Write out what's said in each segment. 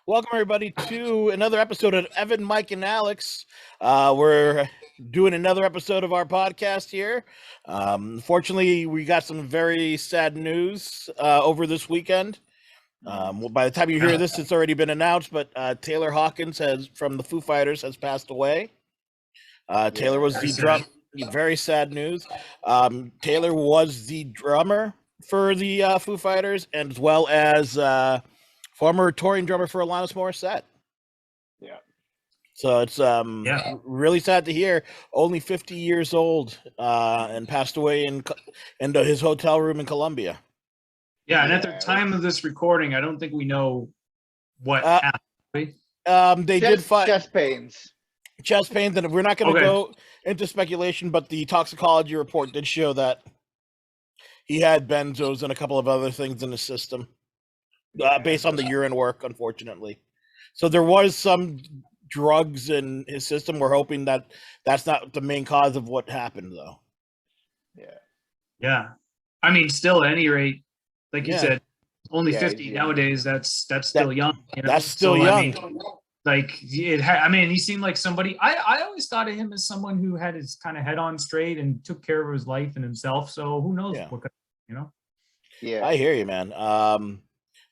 Welcome everybody to another episode of Evan, Mike, and Alex. We're doing another episode of our podcast here. Fortunately, we got some very sad news over this weekend. By the time you hear this, it's already been announced, but Taylor Hawkins from the Foo Fighters has passed away. Taylor was the drum. Very sad news. Taylor was the drummer for the Foo Fighters, and as well as former touring drummer for Alanis Morissette. Yeah. So it's really sad to hear. Only 50 years old, and passed away in his hotel room in Colombia. Yeah, and at the time of this recording, I don't think we know what happened. They did find chest pains. Chest pains, and we're not going to go into speculation, but the toxicology report did show that he had benzos and a couple of other things in his system, based on the urine work, unfortunately. So there was some drugs in his system. We're hoping that that's not the main cause of what happened, though. Yeah. I mean, still, at any rate, like you said, only 50 nowadays. That's still young. You know? That's still young. I mean, he seemed like somebody. I always thought of him as someone who had his kind of head on straight and took care of his life and himself. So who knows what you know? Yeah, I hear you, man.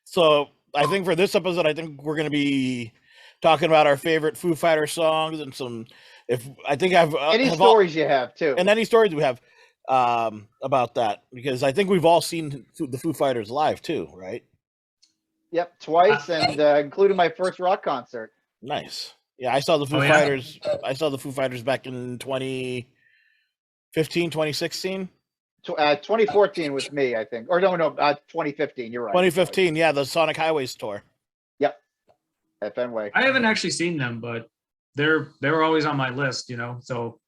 So I think for this episode, I think we're going to be talking about our favorite Foo Fighters songs and some. Any stories you have too, and any stories we have about that, because I think we've all seen the Foo Fighters live too, right? Yep, twice, and including my first rock concert. Nice. Yeah, I saw the Foo Fighters. I saw the Foo Fighters back in 2015, 2016. 2014 with me, I think. Or no, 2015. You're right. 2015, yeah, the Sonic Highways tour. Yep. At Fenway. I haven't actually seen them, but they're always on my list, you know. So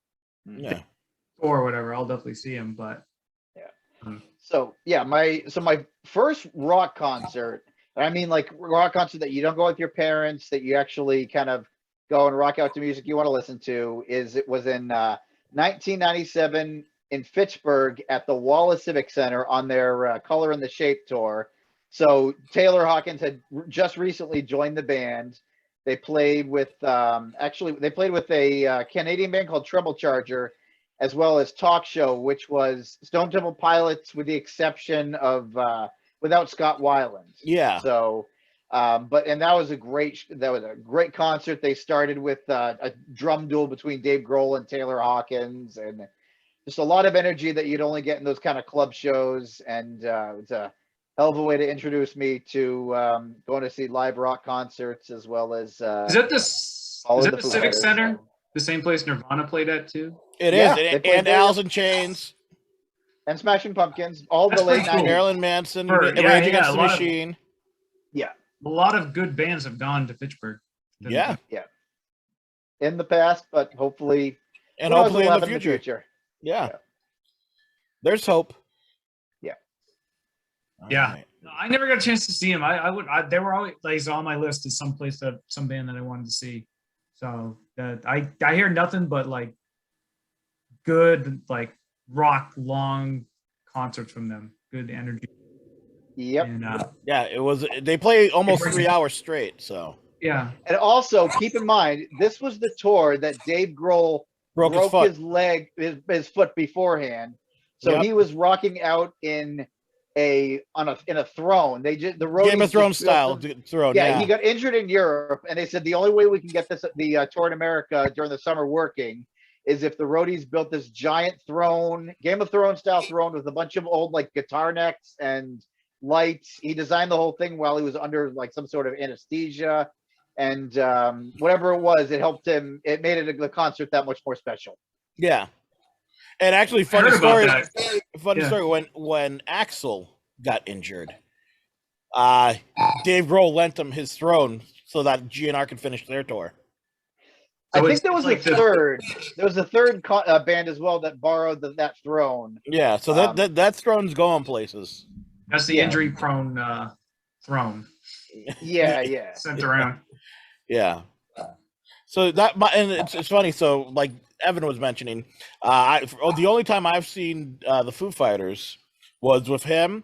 or whatever, I'll definitely see them. But So my first rock concert. I mean, like rock concert that you don't go with your parents, that you actually kind of go and rock out to music you want to listen to. It was in 1997 in Fitchburg at the Wallace Civic Center on their Color and the Shape tour. So Taylor Hawkins had just recently joined the band. They played with a Canadian band called Treble Charger, as well as Talk Show, which was Stone Temple Pilots, with the exception of without Scott Weiland. Yeah. So, that was a great concert. They started with a drum duel between Dave Grohl and Taylor Hawkins, and just a lot of energy that you'd only get in those kind of club shows. And it's a hell of a way to introduce me to going to see live rock concerts, as well as. Is that the Civic Center? The same place Nirvana played at too? It is, and Alice in Chains. And Smashing Pumpkins, all the late 90s. Marilyn Manson, Rage Against the Machine. A lot of good bands have gone to Fitchburg. Yeah. In the past, but hopefully in the future. Yeah. There's hope. Yeah. Right. I never got a chance to see them. They were always on my list as some band that I wanted to see. So I hear nothing but like good like rock long concerts from them. Good energy. Yep. And, they play almost 3 hours straight. So yeah. And also keep in mind, this was the tour that Dave Grohl broke his foot beforehand. So he was rocking out in a throne. The Game of Thrones style throne. Yeah, he got injured in Europe, and they said the only way we can get the tour in America during the summer working is if the roadies built this giant throne, Game of Thrones style throne with a bunch of old like guitar necks and lights. He designed the whole thing while he was under like some sort of anesthesia, and whatever it was, it helped him. It made the concert that much more special. Yeah. And actually, funny story. When Axl got injured, Dave Grohl lent him his throne so that GNR could finish their tour. So I think there was like third. There was a third band as well that borrowed that throne. Yeah, so that throne's going places. That's the injury-prone throne. Yeah. Sent around. Yeah. So it's funny. So like Evan was mentioning, the only time I've seen the Foo Fighters was with him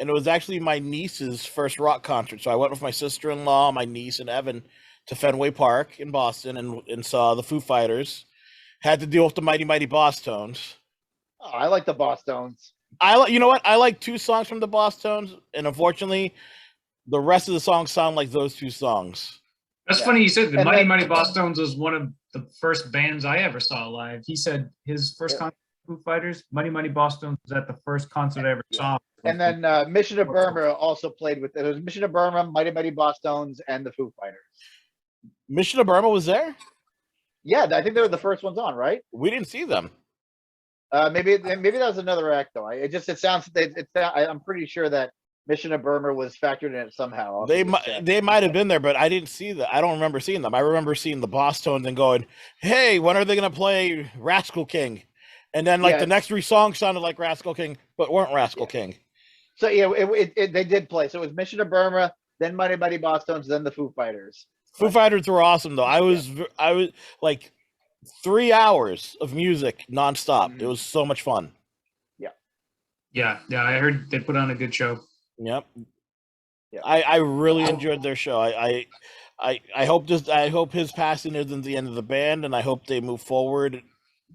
and it was actually my niece's first rock concert. So I went with my sister-in-law, my niece, and Evan to Fenway Park in Boston and saw the Foo Fighters. Had to deal with the Mighty Mighty Boss Tones. Oh, I like the Boss Tones. You know what? I like 2 songs from the Boss Tones, and unfortunately, the rest of the songs sound like those 2 songs. That's funny you said the And Mighty then- Mighty Boss Tones was one of the first bands I ever saw live. He said his first concert with Foo Fighters, Mighty Mighty Boss Tones, was at the first concert I ever saw. And then Mission to Burma also played with it. It was Mission to Burma, Mighty Mighty Boss Tones, and the Foo Fighters. Mission to Burma was there? Yeah, I think they were the first ones on, right? We didn't see them. Maybe that was another act though. It sounds. I'm pretty sure that Mission to Burma was factored in it somehow. They might have been there, but I didn't see that. I don't remember seeing them. I remember seeing the Boss Tones and going, "Hey, when are they going to play Rascal King?" And then the next 3 songs sounded like Rascal King, but weren't Rascal King. So yeah, they did play. So it was Mission to Burma, then Mighty Mighty Boss Tones, then the Foo Fighters. Foo Fighters were awesome though. I was like 3 hours of music nonstop. Mhm. It was so much fun. Yeah, I heard they put on a good show. Yep. Yeah. I really enjoyed their show. I hope his passing isn't the end of the band, and I hope they move forward.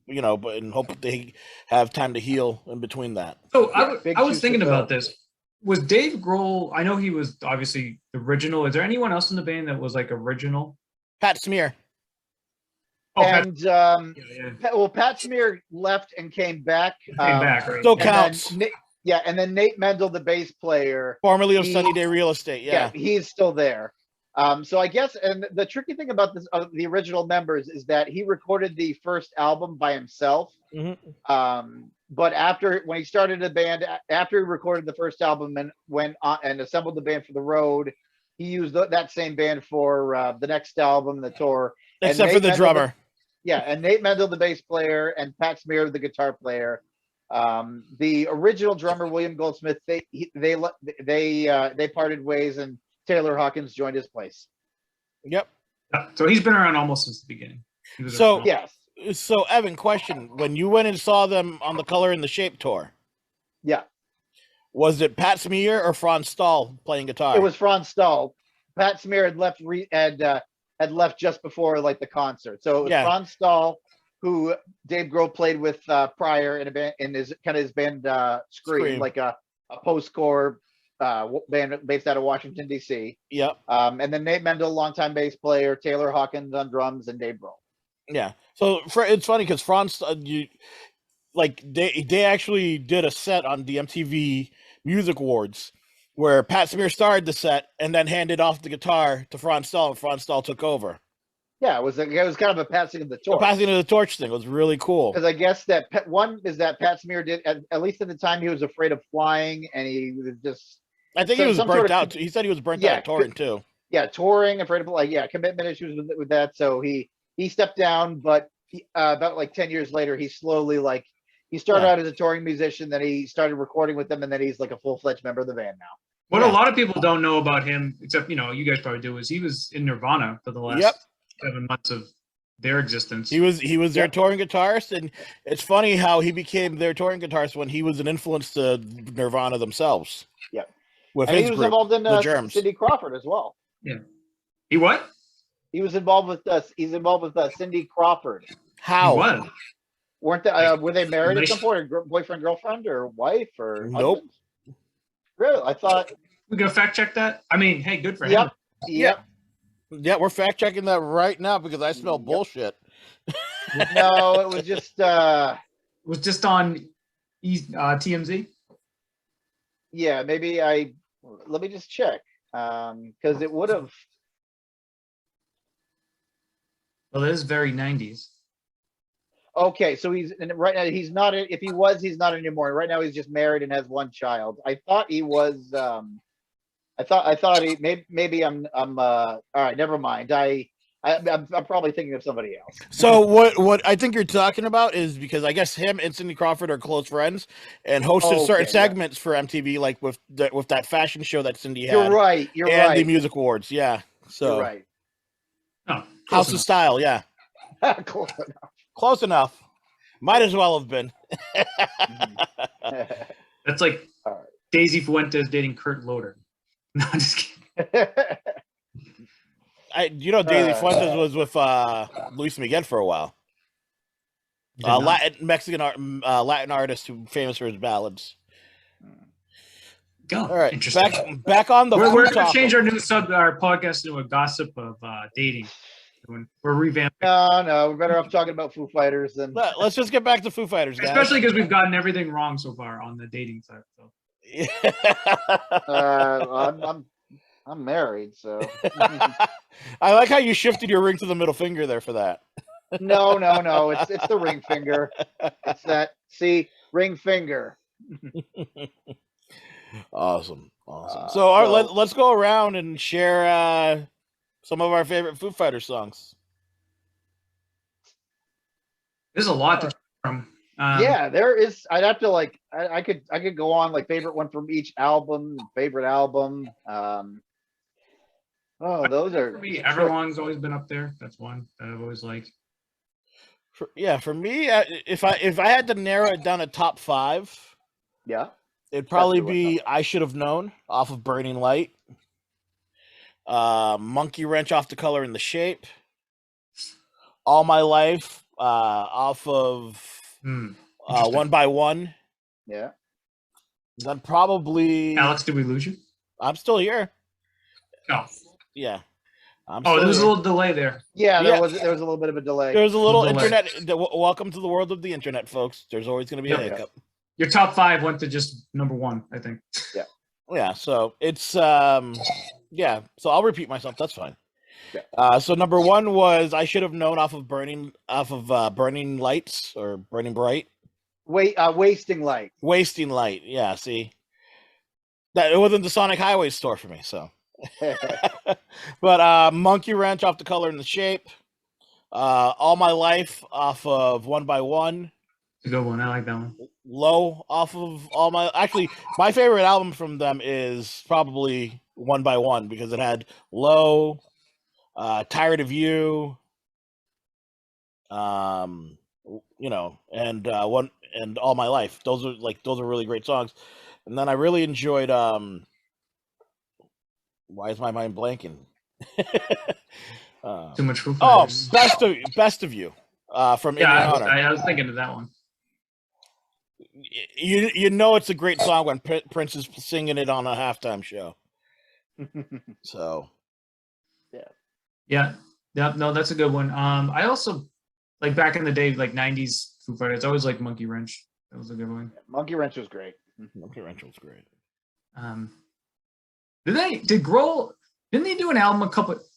And hope they have time to heal in between that. So Yeah, I was shoes to thinking fill. about this. Was Dave Grohl? I know he was obviously the original. Is there anyone else in the band that was like original? Pat Smear. Oh, Pat- And yeah. Pat Smear left and came back. Came back, right? Still and then counts. and then Nate Mendel, the bass player. Formerly of he- Sunny Day Real Estate. Yeah. He's still there. So I guess, and the tricky thing about this, the original members, is that he recorded the first album by himself. Mhm. But when he started the band, after he recorded the first album and went on and assembled the band for the road, he used that same band for the next album, the tour. And Except for Nate the Mendel, drummer. and Nate Mendel, the bass player, and Pat Smear, the guitar player. The original drummer, William Goldsmith, they parted ways, and Taylor Hawkins joined his place. Yep. So he's been around almost since the beginning. He was So- around. Yes. So, Evan, question: when you went and saw them on the Color and the Shape tour, Yeah. was it Pat Smear or Franz Stahl playing guitar? It was Franz Stahl. Pat Smear had left had left just before the concert. So it was Franz Stahl, who Dave Grohl played with prior in a band, in his band Scream, like a post-core band based out of Washington D.C. Yep. And then Nate Mendel, longtime bass player, Taylor Hawkins on drums, and Dave Grohl. Yeah. So it's funny because Franz, they actually did a set on the MTV Music Awards where Pat Smear started the set and then handed off the guitar to Franz Stahl, and Franz Stahl took over. Yeah, it was kind of a passing of the The torch. passing of the torch thing was really cool. Because I guess that Pat Smear did, at least at the time, he was afraid of flying, and he was just I think so he was some burnt sort of- out. He said he was burnt out touring too. touring, afraid of commitment issues with that. So he stepped down, but about 10 years later, he slowly he started out as a touring musician, then he started recording with them, and then he's a full-fledged member of the band now. What a lot of people don't know about him, except you guys probably do, is he was in Nirvana for the last 7 months of their existence. He was their touring guitarist, and it's funny how he became their touring guitarist when he was an influence to Nirvana themselves. Yep. With And his he was group, involved in the Germs. Cindy Crawford as well. He what? He was involved with He's involved with Cindy Crawford. How? He was. Weren't they? Were they married at Nice. some point, or boyfriend, girlfriend, or wife, or Nope. husband? Really? I thought. We gonna fact check that? I mean, hey, good for him. Yep. Yep. Yeah, we're fact checking that right now because I smell Yep. bullshit. No, it was just. It was just on TMZ. Yeah, maybe let me just check. Because it would have. Well, it is very 90s. Okay, so right now he's not. If he was, he's not anymore. Right now he's just married and has one child. I thought he was. I thought he maybe I'm. All right, never mind. I'm probably thinking of somebody else. So what I think you're talking about is because I guess him and Cindy Crawford are close friends and hosted certain segments for MTV, like with that fashion show that Cindy had. You're right. You're and right. the music awards, yeah. So You're right. Oh, House of Style, yeah. Close Close enough. Might as well have been. enough. That's like All right. Daisy Fuentes dating Kurt Loder. No, I'm just kidding. Daisy Fuentes was with Luis Miguel for a while. Did not. Latin artist who famous for his ballads. Go. All right, Interesting. back on the. We're food going to topic. change our podcast into a gossip of dating. We're revamping. No, we're better off talking about Foo Fighters than. Let's just get back to Foo Fighters, guys. Especially because we've gotten everything wrong so far on the dating side. So. I'm married, so. I like how you shifted your ring to the middle finger there for that. No. It's the ring finger. It's that. See, ring finger. Awesome. Let's go around and share some of our favorite Foo Fighters songs. There's a lot to choose from. Yeah, there is. I'd have to I could go on favorite one from each album, favorite album. Those are for me. Everyone's always been up there. That's one that I've always liked. For me, if I had to narrow it down to top 5, yeah, it'd probably be "I Should Have Known" off of "Burning Light," "Monkey Wrench" off the "Color and the Shape," "All My Life" off of "One by One." Yeah. Then probably Alex, did we lose you? I'm still here. No. Yeah. There was a little delay there. Yeah, there was a little bit of a delay. There was a little internet. Welcome to the world of the internet, folks. There's always going to be a hiccup. Your top 5 went to just number 1, I think. Yeah. So it's So I'll repeat myself. That's fine. Yeah. So number 1 was "I Should Have Known" off of Burning Lights or Burning Bright. Wasting Light. Wasting Light. Yeah. See, that it wasn't the Sonic Highway store for me. So. But "Monkey Wrench" off the "Color and the Shape," "All My Life" off of "One by One." It's a good one. I like that one. "Low" off of Actually, my favorite album from them is probably "One by One" because it had "Low," "Tired of You," and one and "All My Life." Those are really great songs. And then I really enjoyed why is my mind blanking? Too much Foo Fighters. Best of You from Indian Honor. I was thinking of that one. It's a great song when Prince is singing it on a halftime show. So, yeah, no, that's a good one. I also back in the day, 90s Foo Fighters. I always liked Monkey Wrench. That was a good one. Monkey Wrench was great. Monkey Wrench was great. Did Grohl, didn't they do an album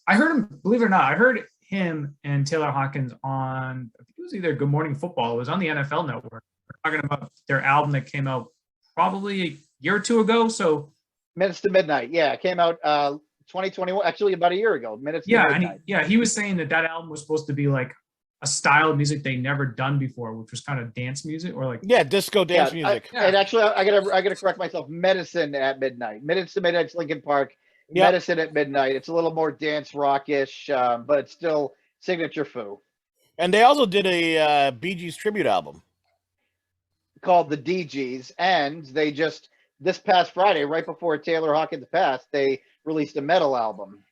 I heard him, believe it or not, I heard him and Taylor Hawkins on, I think it was either Good Morning Football, it was on the NFL Network. We're talking about their album that came out probably a year or two ago. So Minutes to Midnight. Yeah, it came out 2021, actually about a year ago. Minutes to Midnight. He was saying that album was supposed to be a style of music they never done before, which was kind of dance music or disco dance music. And actually, I gotta correct myself. Medicine at Midnight. Minutes to Midnight's Linkin Park. Yep. Medicine at Midnight. It's a little more dance rockish, but it's still signature Foo. And they also did a Bee Gees tribute album called the DGs, and they just this past Friday, right before Taylor Hawkins passed, they released a metal album.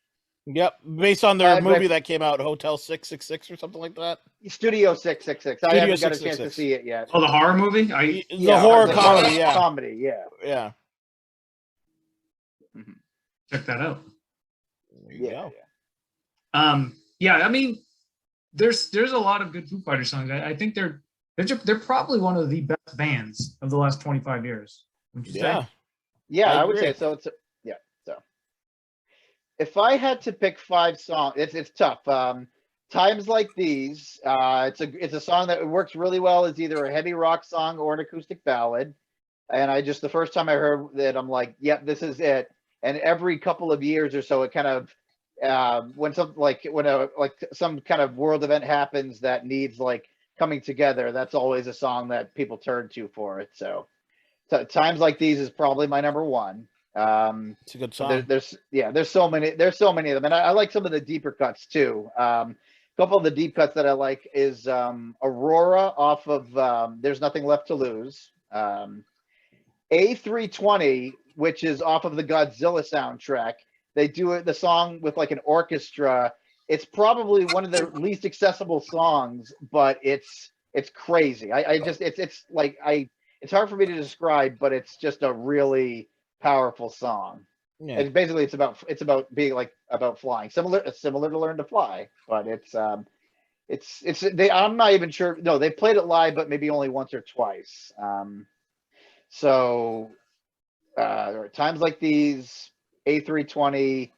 Yep, based on their movie that came out, Hotel 666 or something like that. Studio 666. I haven't got a chance to see it yet. Oh, the horror movie? The horror comedy, yeah. Comedy, yeah. Yeah. Mm-hmm. Check that out. There you go. I mean, there's a lot of good Foo Fighters songs. I think they're probably one of the best bands of the last 25 years. Would you say? Yeah, I would say so. If I had to pick 5 songs, it's tough. Times Like These, it's a song that works really well as either a heavy rock song or an acoustic ballad. And the first time I heard that, I'm like, yep, this is it. And every couple of years or so, it kind of when some kind of world event happens that needs coming together, that's always a song that people turn to for it. So Times Like These is probably my number 1. It's a good song. There's so many of them, and I like some of the deeper cuts too. A couple of the deep cuts that I like is Aurora off of There's Nothing Left to Lose. A320, which is off of the Godzilla soundtrack. They do it the song with like an orchestra. It's probably one of their least accessible songs, but it's crazy. I just it's like it's hard for me to describe, but it's just a really powerful song. Yeah. And basically it's about being like about flying. Similar to Learn to Fly, but it's they I'm not even sure. No, they played it live, but maybe only once or twice. So times like these, A320,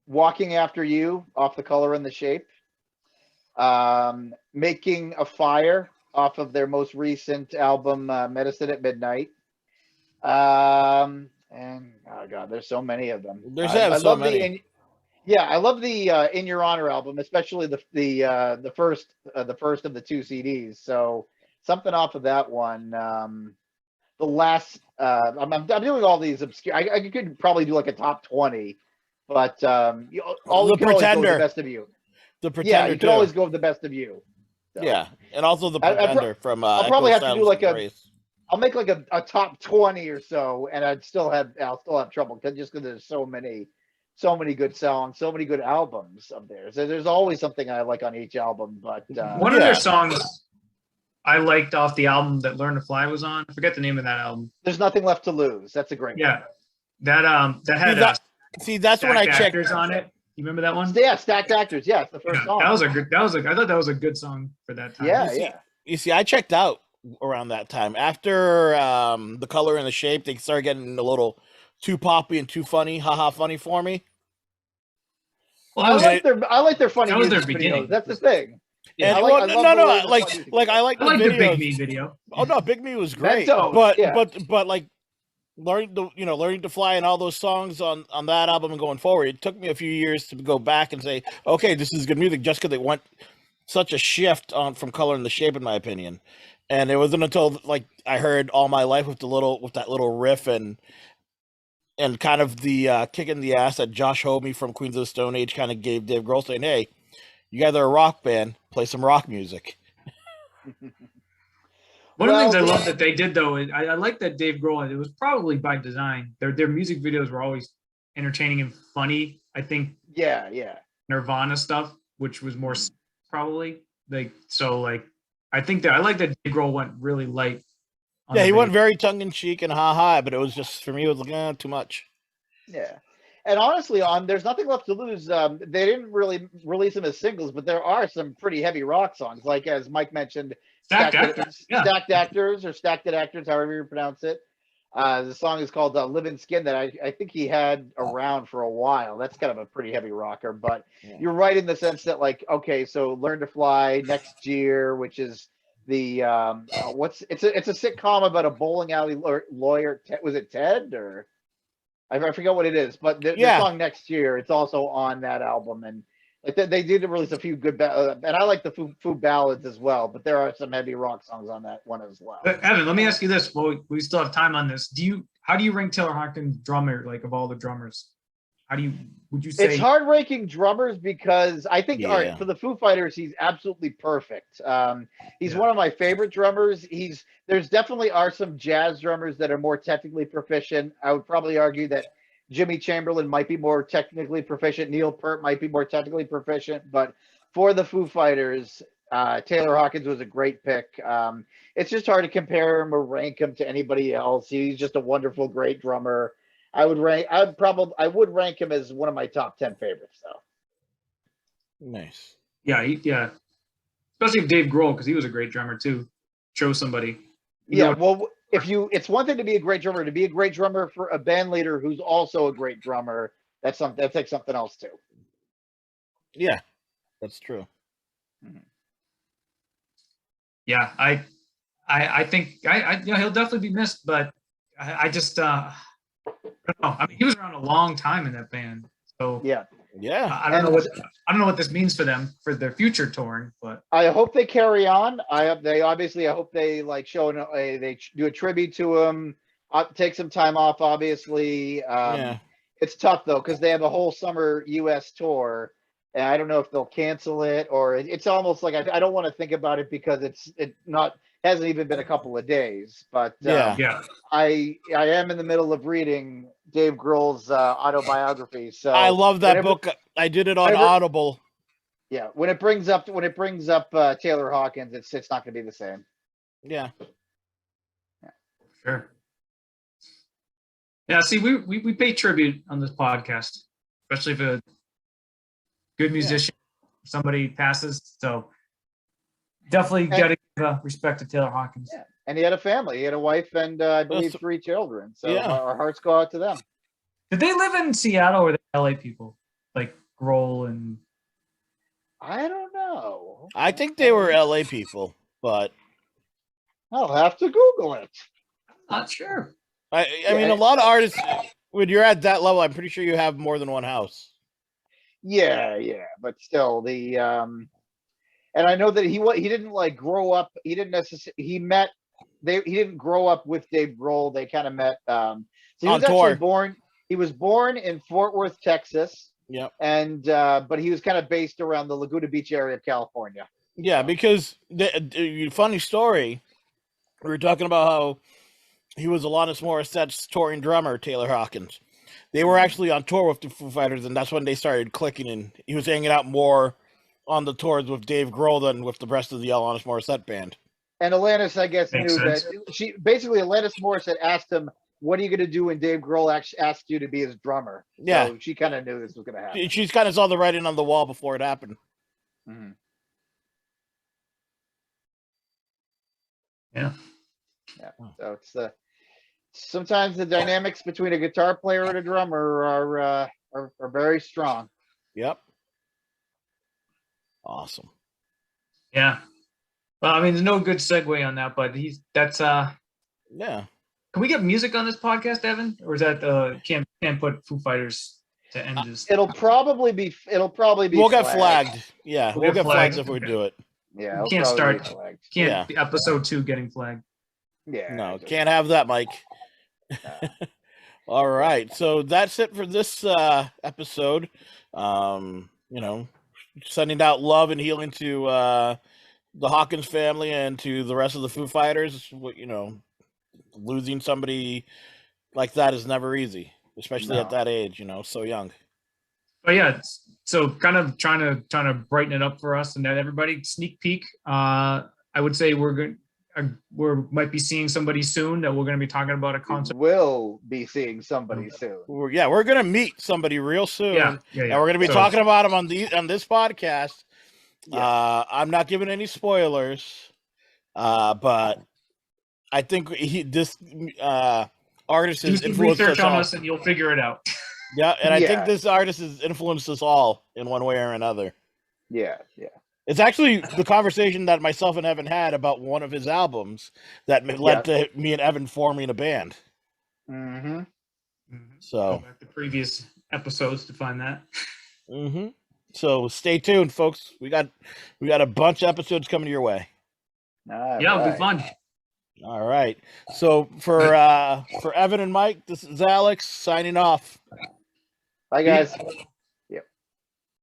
Walking After You off The Color and the Shape, Making a Fire off of their most recent album, Medicine at Midnight. And oh god, there's so many of them. There's I so love many. I love the In Your Honor album, especially the first of the two CDs. So something off of that one. The last I'm doing all these obscure. I could probably do like a top 20, but you can always go with the best of you. The Pretender. You can always go with the best of you. So. Yeah, and also the Pretender from. I'll probably have to do like Grace. I'll make like a top 20 or so, and I'll still have trouble because there's so many good songs, so many good albums of theirs. There's always something I like on each album, but one of their songs I liked off the album that Learn to Fly was on. I forget the name of that album. There's Nothing Left to Lose. That's a great one. Yeah. That had that's when I checked actors on it. You remember that one? Yeah, Stacked Actors. Yeah, it's the first song. I thought that was a good song for that time. Yeah, You see, I checked out around that time. After The Color and the Shape, they started getting a little too poppy and too funny, haha funny for me. Well, I like their funny music videos. That's the thing. Yeah, I like the Big Me video. Oh no, Big Me was great. But like learning to fly and all those songs on that album and going forward, it took me a few years to go back and say, okay, this is good music, just because they went such a shift from Color and the Shape, in my opinion. And it wasn't until like I heard All My Life with that little riff and kind of the kick in the ass that Josh Homme from Queens of the Stone Age kind of gave Dave Grohl, saying, hey, you guys are a rock band, play some rock music. One of the things I love that they did, though, I like that Dave Grohl, it was probably by design. Their music videos were always entertaining and funny. I think Nirvana stuff, which was more probably I think that I like that Dave Grohl went really light. Yeah, he went very tongue in cheek and ha, but it was just, for me, it was like too much. Yeah. And honestly, There's Nothing Left to Lose, they didn't really release them as singles, but there are some pretty heavy rock songs, like as Mike mentioned, Stacked Actors or Stacked Actors, however you pronounce it. The song is called Living Skin that I think he had around for a while. That's kind of a pretty heavy rocker, but you're right in the sense that like, okay, so Learn to Fly, Next Year, which is the it's a sitcom about a bowling alley lawyer. Was it Ted or I forget what it is, but the song Next Year, it's also on that album, and like they did release a few good and I like the Foo ballads as well, but there are some heavy rock songs on that one as well. But Evan, let me ask you this: well, we still have time on this. How do you rank Taylor Hawkins drummer, like of all the drummers? Would you say it's hard ranking drummers because I think all right, for the Foo Fighters, he's absolutely perfect. He's one of my favorite drummers. There's definitely are some jazz drummers that are more technically proficient. I would probably argue that Jimmy Chamberlain might be more technically proficient. Neil Peart might be more technically proficient, but for the Foo Fighters, Taylor Hawkins was a great pick. It's just hard to compare him or rank him to anybody else. He's just a wonderful, great drummer. I would rank him as one of my top 10 favorites, though. Nice. Yeah, especially if Dave Grohl, because he was a great drummer too. Show somebody. Well, it's one thing to be a great drummer. To be a great drummer for a band leader who's also a great drummer, that's like something else too. Yeah, that's true. Yeah, I think he'll definitely be missed, but I just I don't know. I mean, he was around a long time in that band, so yeah. I don't know what this means for them for their future touring, but I hope they carry on. I hope they like they do a tribute to him. Take some time off, obviously. It's tough though because they have a whole summer U.S. tour, and I don't know if they'll cancel it or it's almost like I don't want to think about it because it hasn't even been a couple of days, but Yeah. Yeah. I am in the middle of reading Dave Grohl's autobiography. So I love that whenever- book. I did it on whenever- Audible. Yeah, when it brings up Taylor Hawkins, it's not going to be the same. Yeah. Sure. Yeah, see, we pay tribute on this podcast, especially if a good musician, somebody passes. So definitely got to give respect to Taylor Hawkins. Yeah. And he had a family. He had a wife and I believe That's- 3 children. So Yeah. our hearts go out to them. Did they live in Seattle or the LA people? Like Grohl and I don't know. I think they were LA people, but I'll have to Google it. not sure. I mean, a lot of artists, when you're at that level, I'm pretty sure you have more than one house. Yeah, but still and I know that he didn't like grow up. He didn't necessarily. He didn't grow up with Dave Grohl. They kind of met. So he On was actually tour. born. He was born in Fort Worth, Texas, Yep. and but he was kind of based around the Laguna Beach area of California. Yeah, because the funny story, we were talking about how he was Alanis Morissette's touring drummer, Taylor Hawkins. They were actually on tour with the Foo Fighters, and that's when they started clicking, and he was hanging out more on the tours with Dave Grohl than with the rest of the Alanis Morissette band. And Alanis, I guess, Makes knew sense. that Alanis Morissette asked him, "What are you going to do when Dave Grohl asked you to be his drummer?" Yeah. So she kind of knew this was going to happen. She's kind of saw the writing on the wall before it happened. Mhm. Yeah. So it's sometimes the dynamics between a guitar player and a drummer are very strong. Yep. Awesome. Yeah. Well, I mean, there's no good segue on that, but that's Yeah. can we get music on this podcast, Evan? Or is that can't put Foo Fighters to end this? It'll probably be We'll get flagged. Yeah, We'll we'll get get flagged flagged. if we do it. Yeah, We it'll can't probably be start- flagged. Can't be episode 2 getting flagged. Yeah. No, can't have that, Mike. All right, so that's it for this episode. Sending out love and healing to the Hawkins family and to the rest of the Foo Fighters. Losing somebody like that is never easy, especially at No. that age. So young. But yeah, so kind of trying to brighten it up for us and that everybody sneak peek. I would say we might be seeing somebody soon that we're going to be talking about a We concert. will be seeing somebody soon. We're gonna meet somebody real soon. Yeah. And we're going to be So- talking about him on this podcast. Yes. I'm not giving any spoilers, but I think this artist Do has some influenced research us on all. us and you'll figure it out. Yeah, and I Yeah. think this artist has influenced us all in one way or another. Yeah. It's actually the conversation that myself and Evan had about one of his albums that led to me and Evan forming a band. Mm-hmm. So, Go back to previous episodes to find that. so stay tuned, folks. We got a bunch of episodes coming your way. Yeah, it'll be fun. All right. So for Evan and Mike, this is Alex signing off. Bye, guys.